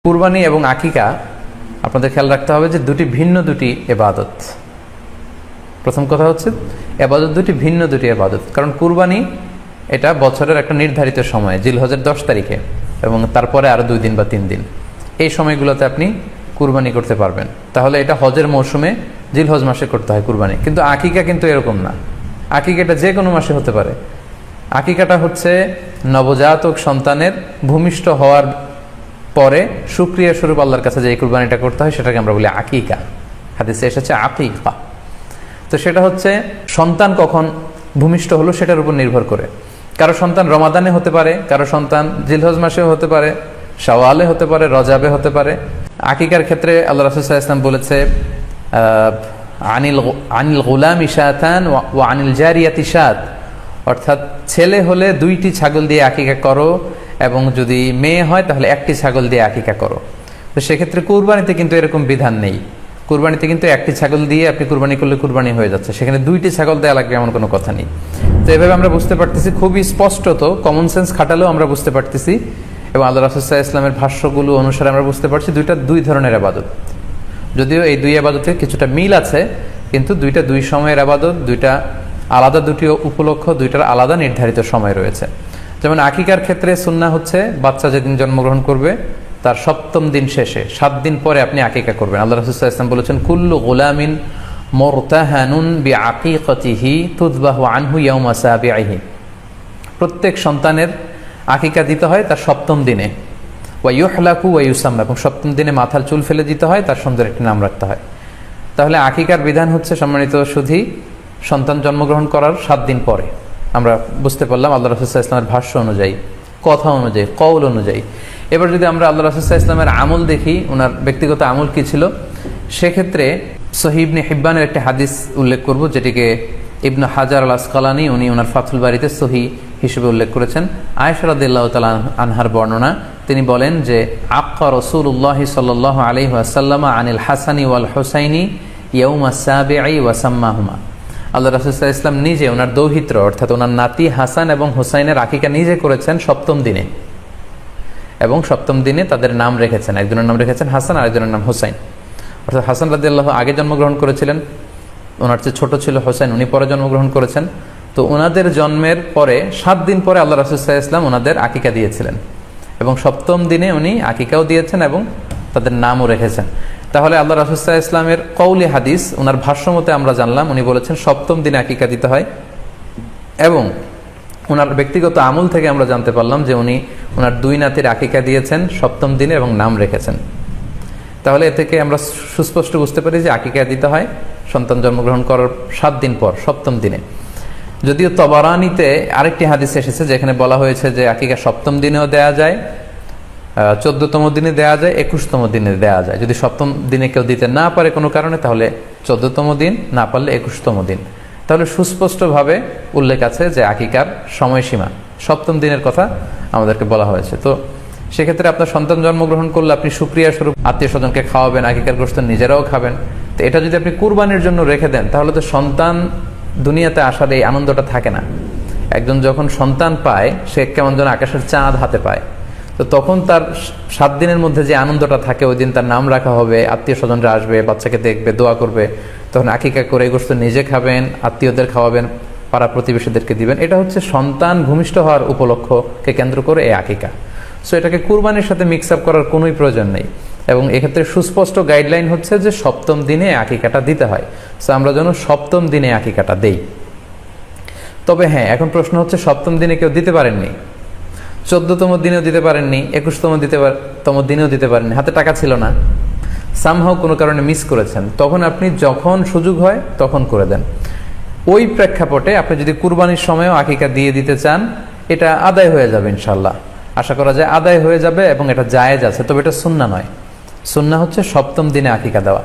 কুরবানি এবং আকিকা আপনাদের খেয়াল রাখতে হবে যে দুটি ইবাদত। প্রথম কথা হচ্ছে ইবাদত ভিন্ন দুটি ইবাদত। কারণ কুরবানি এটা বছরের একটা নির্ধারিত সময়, জিলহজের 10 তারিখে, এবং তারপরে আরো 2 দিন বা 3 দিন, এই সময়গুলোতে আপনি কুরবানি করতে পারবেন। তাহলে এটা হজের মৌসুমে জিলহজ মাসে করতে হয় কুরবানি। কিন্তু আকিকা কিন্তু এরকম না। আকিকাটা যে কোনো মাসে হতে পারে। আকিকাটা হচ্ছে নবজাতক সন্তানের ভূমিষ্ঠ হওয়ার পরে শুকরিয়া স্বরূপ আল্লাহর কাছে যে কুরবানিটা করতে হয় সেটাকে আমরা বলি আকিকা। হাদিসে এসেছে আকিকা। তো সেটা হচ্ছে সন্তান কখন ভূমিষ্ঠ হলো সেটার উপর নির্ভর করে। কারো সন্তান রমাদানে হতে পারে, কারো সন্তান জিলহজ মাসেও হতে পারে, শাওয়ালে হতে পারে, রজাবে হতে পারে। আকিকার ক্ষেত্রে আল্লাহ রাসূল সাল্লাল্লাহু আলাইহি ওয়াসাল্লাম বলেছে আনিল গুলামি শাতান ওয়া আনিল জারিয়াতি শাত, অর্থাৎ ছেলে হলে 2টি ছাগল দিয়ে আকিকা করো, এবং যদি মেয়ে হয় তাহলে 1টি ছাগল দিয়ে আকিকা করো। তো সেক্ষেত্রে কুরবানিতে কিন্তু এরকম বিধান নেই। কুরবানিতে কিন্তু 1টি ছাগল দিয়ে আপনি কুরবানি করলে কুরবানি হয়ে যাচ্ছে, সেখানে 2টি ছাগল দেওয়া লাগবে এমন কোনো কথা নেই। তো এভাবে আমরা বুঝতে পারতেছি, খুবই স্পষ্টত কমন সেন্স খাটালেও আমরা বুঝতে পারতেছি, এবং আল্লাহ রাসূল সাল্লাল্লাহু আলাইহি ওয়াসাল্লামের ভাষ্যগুলো অনুসারে আমরা বুঝতে পারছি দুই ধরনের ইবাদত। যদিও এই 2 ইবাদতে কিছুটা মিল আছে, কিন্তু 2 সময়ের ইবাদত, 2 আলাদা, 2 উপলক্ষ, 2টার আলাদা নির্ধারিত সময় রয়েছে। যেমন আকিকার ক্ষেত্রে সুন্নাহ হচ্ছে বাচ্চা যেদিন জন্মগ্রহণ করবে তার 7ম দিন শেষে 7 দিন পরে আপনি আকিকা করবেন। আল্লাহ রাসূল সাল্লাল্লাহু আলাইহি ওয়াসাল্লাম বলেছেন কুল্লু গুলামিন মুরতাহানুন বিআকিকাতিহি তুযবাহু আনহু ইয়াওমা সাবিহি, প্রত্যেক সন্তানের আকিকা দিতে হয় তার 7ম দিনে, ওয়া ইউহলাকু ওয়া ইউসাম্মা, এবং 7ম দিনে মাথার চুল ফেলে দিতে হয়, তার সুন্দর একটি নাম রাখতে হয়। তাহলে আকিকার বিধান হচ্ছে সম্মানিত সুধী সন্তান জন্মগ্রহণ করার 7 দিন পরে। আমরা বুঝতে পারলাম আল্লাহ রাসূল সাল্লাল্লাহু আলাইহি ওয়াসাল্লামের ভাষ্য অনুযায়ী, কথা অনুযায়ী, কওল অনুযায়ী। এবার যদি আমরা আল্লাহ রাসূল সাল্লাল্লাহু আলাইহি ওয়াসাল্লামের আমল দেখি, ওনার ব্যক্তিগত আমল কি ছিল, সেক্ষেত্রে সহিহ ইবনে হিব্বানের একটি হাদিস উল্লেখ করব, যেটিকে ইবনে হাজার আল আসকালানি উনি ওনার ফাথুল বারিতে সহিহ হিসেবে উল্লেখ করেছেন। আয়েশা রাদিয়াল্লাহু তাআলা আনহার বর্ণনা, তিনি বলেন যে আক্কা রাসূলুল্লাহ সাল্লাল্লাহু আলাইহি ওয়াসাল্লাম আনিল হাসানি ওয়াল হুসাইনি ইয়াউমা সাবিঈ ওয়া সাম্মাহুমা। আল্লাহ রাসূল সাল্লাল্লাহু আলাইহি ওয়াসাল্লাম নিজে ওনার দৌহিত্র অর্থাৎ ওনার নাতি হাসান এবং হুসাইনের আকিকা নিজে করেছেন 7ম দিনে, এবং 7ম দিনে তাদের নাম রেখেছেন। একজনের নাম রেখেছেন হাসান, আরেকজনের নাম হুসাইন। অর্থাৎ হাসান রাদিয়াল্লাহু আগে জন্মগ্রহণ করেছিলেন, ওনার চেয়ে ছোট ছিল হুসাইন, উনি পরে জন্মগ্রহণ করেছেন। তো ওনাদের জন্মের পরে 7 দিন পরে আল্লাহ রাসূল সাল্লাল্লাহু আলাইহি ওয়াসাল্লাম ওনাদের আকিকা দিয়েছিলেন, এবং 7ম দিনে উনি আকিকাও দিয়েছেন এবং তাদের নামও রেখেছেন। তাহলে আল্লাহ রাসূল সাল্লাল্লাহু আলাইহি ওয়াসাল্লামের কওলি হাদিস, ওনার ভাষ্য মতে আমরা জানলাম উনি বলেছেন 7ম দিনে আকিকা দিতে হয়, এবং ওনার ব্যক্তিগত আমল থেকে আমরা জানতে পারলাম যে উনি ওনার 2 নাতির আকিকা দিয়েছেন 7ম দিনে এবং নাম রেখেছেন। তাহলে এ থেকে আমরা সুস্পষ্ট বুঝতে পারি যে আকিকা দিতে হয় সন্তান জন্মগ্রহণ করার 7 দিন পর, 7ম দিনে। যদিও তবারানিতে আরেকটি হাদিস এসেছে যেখানে বলা হয়েছে যে আকিকা 7ম দিনেও দেয়া যায়, 14তম দিনে দেয়া যায়, 21তম দিনে দেয়া যায়। যদি 7ম দিনে কেউ দিতে না পারে কোনো কারণে, তাহলে 14তম দিন, না পারলে 21তম দিন। তাহলে সুস্পষ্টভাবে উল্লেখ আছে যে আকিকার সময়সীমা 7ম দিনের কথা আমাদেরকে বলা হয়েছে। তো সেক্ষেত্রে আপনার সন্তান জন্মগ্রহণ করলে আপনি শুকরিয়া স্বরূপ আত্মীয় স্বজনকে খাওয়াবেন, আকিকার গোশত নিজেরাও খাবেন। তো এটা যদি আপনি কুরবানির জন্য রেখে দেন, তাহলে তো সন্তান দুনিয়াতে আসার এই আনন্দটা থাকে না। একজন যখন সন্তান পায়, সে কেমন যেন আকাশের চাঁদ হাতে পায়। তো তখন তার 7 দিনের মধ্যে যে আনন্দটা থাকে, ওই দিন তার নাম রাখা হবে, আত্মীয় স্বজনরা আসবে, বাচ্চাকে দেখবে, দোয়া করবে, তখন আকিকা করে গোশত নিজে খাবেন, আত্মীয়দের খাওয়াবেন, পাড়া প্রতিবেশীদেরকে দিবেন। এটা হচ্ছে সন্তান ভূমিষ্ঠ হওয়ার উপলক্ষকে কেন্দ্র করে এই আকিকা। সো এটাকে কুরবানির সাথে মিক্স আপ করার কোনোই প্রয়োজন নেই, এবং এক্ষেত্রে সুস্পষ্ট গাইডলাইন হচ্ছে যে 7ম দিনে আকিকাটা দিতে হয়। সো আমরা যেন 7ম দিনে আকিকাটা দেই। তবে হ্যাঁ, এখন প্রশ্ন হচ্ছে 7ম দিনে কেউ দিতে পারেননি, 14তম দিনেও দিতে পারেননি, 21তম দিনেও দিতে পারেননি, হাতে টাকা ছিল না, সামহাও কোনো কারণে মিস করেছেন, তখন আপনি যখন সুযোগ হয় তখন করে দেন। ওই প্রেক্ষাপটে আপনি যদি কুরবানির সময়ও আকিকা দিয়ে দিতে চান, এটা আদায় হয়ে যাবে ইনশাল্লাহ। আশা করা যায় আদায় হয়ে যাবে, এবং এটা জায়েজ আছে। তবে এটা সুন্নাহ নয়। সুন্নাহ হচ্ছে 7ম দিনে আকিকা দেওয়া।